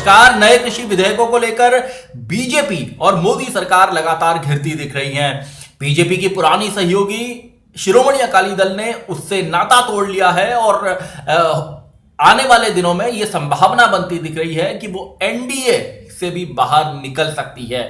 नमस्कार। नए कृषि विधेयकों को लेकर बीजेपी और मोदी सरकार लगातार घिरती दिख रही है। बीजेपी की पुरानी सहयोगी शिरोमणि अकाली दल ने उससे नाता तोड़ लिया है और आने वाले दिनों में यह संभावना बनती दिख रही है कि वो एनडीए से भी बाहर निकल सकती है।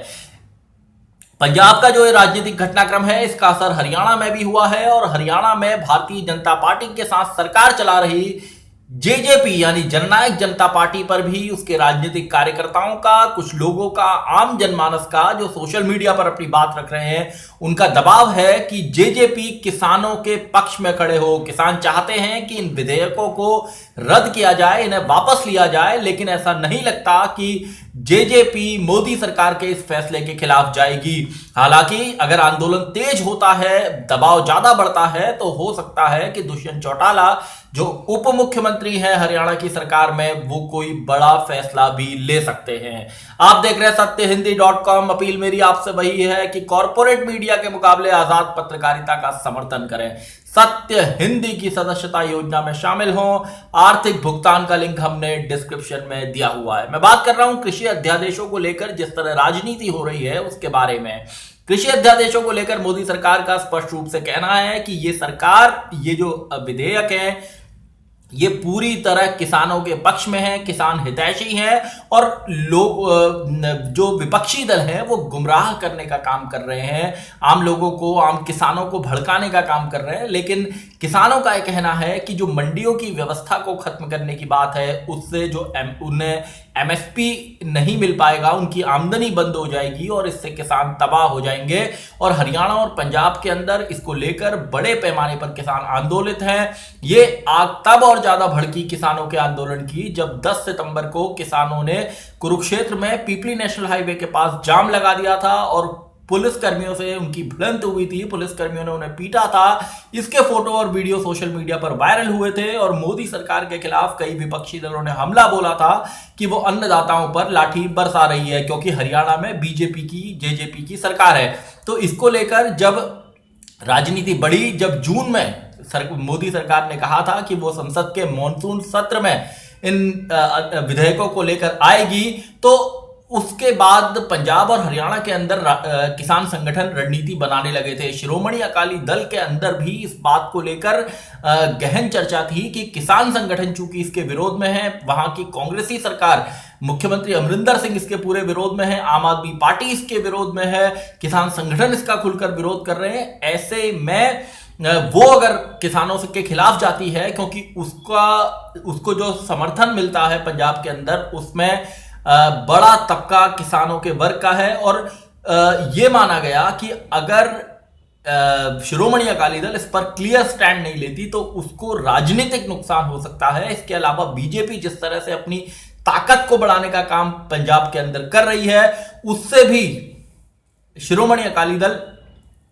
पंजाब का जो राजनीतिक घटनाक्रम है, इसका असर हरियाणा में भी हुआ है और हरियाणा में भारतीय जनता पार्टी के साथ सरकार चला रही जेजेपी यानी जननायक जनता पार्टी पर भी उसके राजनीतिक कार्यकर्ताओं का, कुछ लोगों का, आम जनमानस का जो सोशल मीडिया पर अपनी बात रख रहे हैं, उनका दबाव है कि जेजेपी किसानों के पक्ष में खड़े हो। किसान चाहते हैं कि इन विधेयकों को रद्द किया जाए, इन्हें वापस लिया जाए, लेकिन ऐसा नहीं लगता कि जेजेपी मोदी सरकार के इस फैसले के खिलाफ जाएगी। हालांकि अगर आंदोलन तेज होता है, दबाव ज्यादा बढ़ता है, तो हो सकता है कि दुष्यंत चौटाला जो उप मुख्यमंत्री है हरियाणा की सरकार में, वो कोई बड़ा फैसला भी ले सकते हैं। आप देख रहे हैं सत्यहिंदी.com। अपील मेरी आपसे वही है कि कॉर्पोरेट मीडिया के मुकाबले आजाद पत्रकारिता का समर्थन करें। सत्य हिंदी की सदस्यता योजना में शामिल हों। आर्थिक भुगतान का लिंक हमने डिस्क्रिप्शन में दिया हुआ है। मैं बात कर रहा हूं कृषि अध्यादेशों को लेकर जिस तरह राजनीति हो रही है उसके बारे में। कृषि अध्यादेशों को लेकर मोदी सरकार का स्पष्ट रूप से कहना है कि ये सरकार, ये जो विधेयक है, ये पूरी तरह किसानों के पक्ष में है, किसान हितैषी है और लोग जो विपक्षी दल हैं वो गुमराह करने का काम कर रहे हैं, आम लोगों को, आम किसानों को भड़काने का काम कर रहे हैं। लेकिन किसानों का यह कहना है कि जो मंडियों की व्यवस्था को खत्म करने की बात है, उससे जो उन्हें एमएसपी नहीं मिल पाएगा, उनकी आमदनी बंद हो जाएगी और इससे किसान तबाह हो जाएंगे। और हरियाणा और पंजाब के अंदर इसको लेकर बड़े पैमाने पर किसान आंदोलित हैं। ये आग तब और ज्यादा भड़की किसानों के आंदोलन की जब 10 सितंबर को किसानों ने कुरुक्षेत्र में पीपली नेशनल हाईवे के पास जाम लगा दिया था और पुलिस कर्मियों से उनकी भिड़ंत हुई थी। पुलिस कर्मियों ने उन्हें पीटा था। इसके फोटो और वीडियो सोशल मीडिया पर वायरल हुए थे और मोदी सरकार के खिलाफ कई विपक्षी दलों ने हमला बोला था कि वो अन्नदाताओं पर लाठी बरसा रही है, क्योंकि हरियाणा में बीजेपी की, जेजेपी की सरकार है। तो इसको लेकर जब राजनीति बढ़ी, जब जून में मोदी सरकार ने कहा था कि वो संसद के मॉनसून सत्र में इन विधेयकों को लेकर आएगी, तो उसके बाद पंजाब और हरियाणा के अंदर किसान संगठन रणनीति बनाने लगे थे। शिरोमणि अकाली दल के अंदर भी इस बात को लेकर गहन चर्चा थी कि किसान संगठन चूंकि इसके विरोध में है, वहां की कांग्रेसी सरकार, मुख्यमंत्री अमरिंदर सिंह इसके पूरे विरोध में है, आम आदमी पार्टी इसके विरोध में है, किसान संगठन इसका खुलकर विरोध कर रहे हैं। ऐसे में वो अगर किसानों के खिलाफ जाती है, क्योंकि उसको जो समर्थन मिलता है पंजाब के अंदर, उसमें बड़ा तबका किसानों के वर्ग का है और यह माना गया कि अगर शिरोमणि अकाली दल इस पर क्लियर स्टैंड नहीं लेती तो उसको राजनीतिक नुकसान हो सकता है। इसके अलावा बीजेपी जिस तरह से अपनी ताकत को बढ़ाने का काम पंजाब के अंदर कर रही है, उससे भी शिरोमणि अकाली दल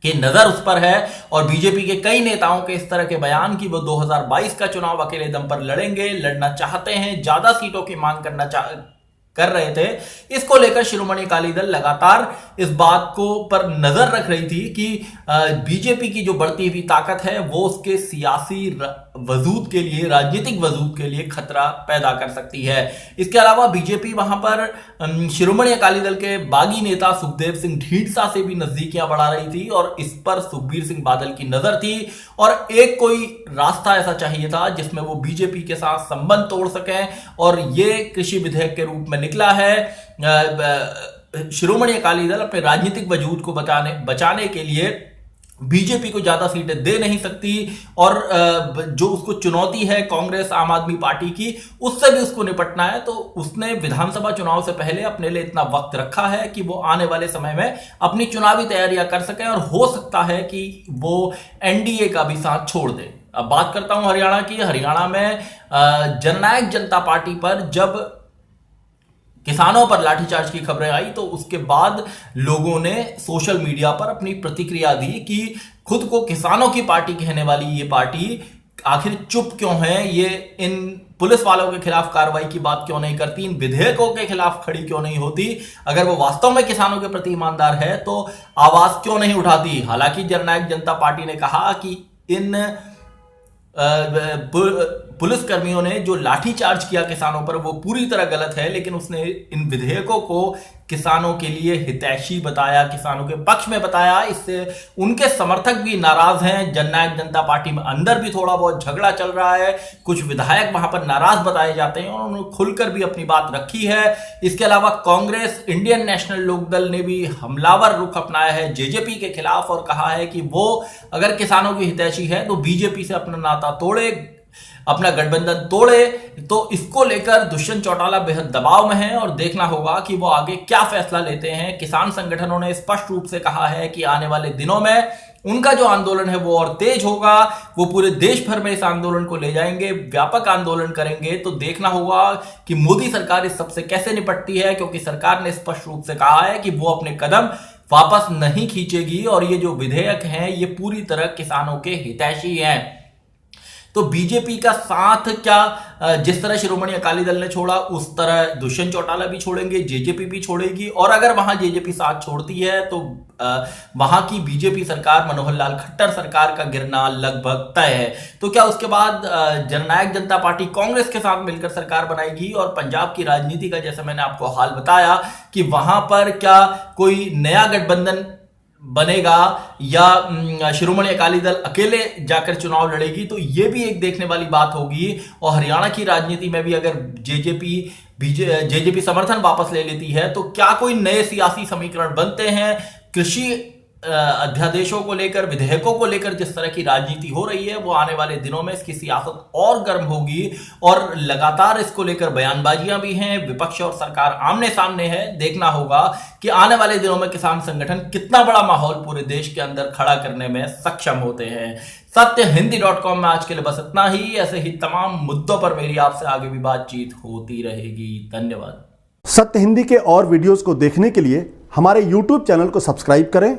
की नजर उस पर है और बीजेपी के कई नेताओं के इस तरह के बयान कि वो 2022 का चुनाव अकेले दम पर लड़ेंगे, लड़ना चाहते हैं, ज्यादा सीटों की मांग कर रहे थे। इसको लेकर शिरोमणि अकाली दल लगातार इस बात को पर नजर रख रही थी कि बीजेपी की जो बढ़ती हुई ताकत है वो उसके सियासी वजूद के लिए, राजनीतिक वजूद के लिए खतरा पैदा कर सकती है। इसके अलावा बीजेपी वहां पर शिरोमणि अकाली दल के बागी नेता सुखदेव सिंह ढींढसा से भी नजदीकियां बढ़ा रही थी और इस पर सुखबीर सिंह बादल की नजर थी और एक कोई रास्ता ऐसा चाहिए था जिसमें वो बीजेपी के साथ संबंध तोड़ सकें और ये कृषि विधेयक के रूप में निकला है। शिरोमणि अकाली दल अपने राजनीतिक वजूद को बचाने के लिए बीजेपी को ज्यादा सीटें दे नहीं सकती और जो उसको चुनौती है कांग्रेस, आम आदमी पार्टी की, उससे भी उसको निपटना है। तो उसने विधानसभा चुनाव से पहले अपने लिए इतना वक्त रखा है कि वो आने वाले समय में अपनी चुनावी तैयारियां कर सके और हो सकता है कि वो एनडीए का भी साथ छोड़ दे। अब बात करता हूं हरियाणा की। हरियाणा में जननायक जनता पार्टी पर जब किसानों पर लाठीचार्ज की खबरें आई तो उसके बाद लोगों ने सोशल मीडिया पर अपनी प्रतिक्रिया दी कि खुद को किसानों की पार्टी कहने वाली ये पार्टी आखिर चुप क्यों है, ये इन पुलिस वालों के खिलाफ कार्रवाई की बात क्यों नहीं करती, इन विधेयकों के खिलाफ खड़ी क्यों नहीं होती, अगर वो वास्तव में किसानों के प्रति ईमानदार है तो आवाज क्यों नहीं उठाती। हालांकि जननायक जनता पार्टी ने कहा कि इन पुलिस कर्मियों ने जो लाठीचार्ज किया किसानों पर वो पूरी तरह गलत है, लेकिन उसने इन विधेयकों को किसानों के लिए हितैषी बताया, किसानों के पक्ष में बताया। इससे उनके समर्थक भी नाराज हैं। जननायक जनता पार्टी में अंदर भी थोड़ा बहुत झगड़ा चल रहा है, कुछ विधायक वहां पर नाराज बताए जाते हैं और उन्होंने खुलकर भी अपनी बात रखी है। इसके अलावा कांग्रेस, इंडियन नेशनल लोकदल ने भी हमलावर रुख अपनाया है जेजेपी के खिलाफ और कहा है कि वो अगर किसानों की हितैषी है तो बीजेपी से अपना नाता तोड़े, अपना गठबंधन तोड़े। तो इसको लेकर दुष्यंत चौटाला बेहद दबाव में है और देखना होगा कि वो आगे क्या फैसला लेते हैं। किसान संगठनों ने स्पष्ट रूप से कहा है कि आने वाले दिनों में उनका जो आंदोलन है वो और तेज होगा, वो पूरे देश भर में इस आंदोलन को ले जाएंगे, व्यापक आंदोलन करेंगे। तो देखना होगा कि मोदी सरकार इस सबसे कैसे निपटती है, क्योंकि सरकार ने स्पष्ट रूप से कहा है कि वो अपने कदम वापस नहीं खींचेगी और ये जो विधेयक हैं ये पूरी तरह किसानों के हितैषी हैं। तो बीजेपी का साथ क्या जिस तरह शिरोमणि अकाली दल ने छोड़ा उस तरह दुष्यंत चौटाला भी छोड़ेंगे, जेजेपी भी छोड़ेगी। और अगर वहां जेजेपी साथ छोड़ती है तो वहां की बीजेपी सरकार, मनोहर लाल खट्टर सरकार का गिरना लगभग तय है। तो क्या उसके बाद जननायक जनता पार्टी कांग्रेस के साथ मिलकर सरकार बनाएगी? और पंजाब की राजनीति का जैसे मैंने आपको हाल बताया कि वहां पर क्या कोई नया गठबंधन बनेगा या शिरोमणि अकाली दल अकेले जाकर चुनाव लड़ेगी, तो यह भी एक देखने वाली बात होगी। और हरियाणा की राजनीति में भी अगर जेजेपी समर्थन वापस ले लेती है तो क्या कोई नए सियासी समीकरण बनते हैं? कृषि अध्यादेशों को लेकर, विधेयकों को लेकर जिस तरह की राजनीति हो रही है वो आने वाले दिनों में इसकी सियासत और गर्म होगी और लगातार इसको लेकर बयानबाजियां भी हैं। विपक्ष और सरकार आमने सामने है। देखना होगा कि आने वाले दिनों में किसान संगठन कितना बड़ा माहौल पूरे देश के अंदर खड़ा करने में सक्षम होते हैं। सत्यहिंदी.com में आज के लिए बस इतना ही। ऐसे ही तमाम मुद्दों पर मेरी आपसे आगे भी बातचीत होती रहेगी। धन्यवाद। सत्य हिंदी के और वीडियोस को देखने के लिए हमारे YouTube चैनल को सब्सक्राइब करें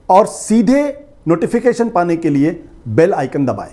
और सीधे नोटिफिकेशन पाने के लिए बेल आइकन दबाएं।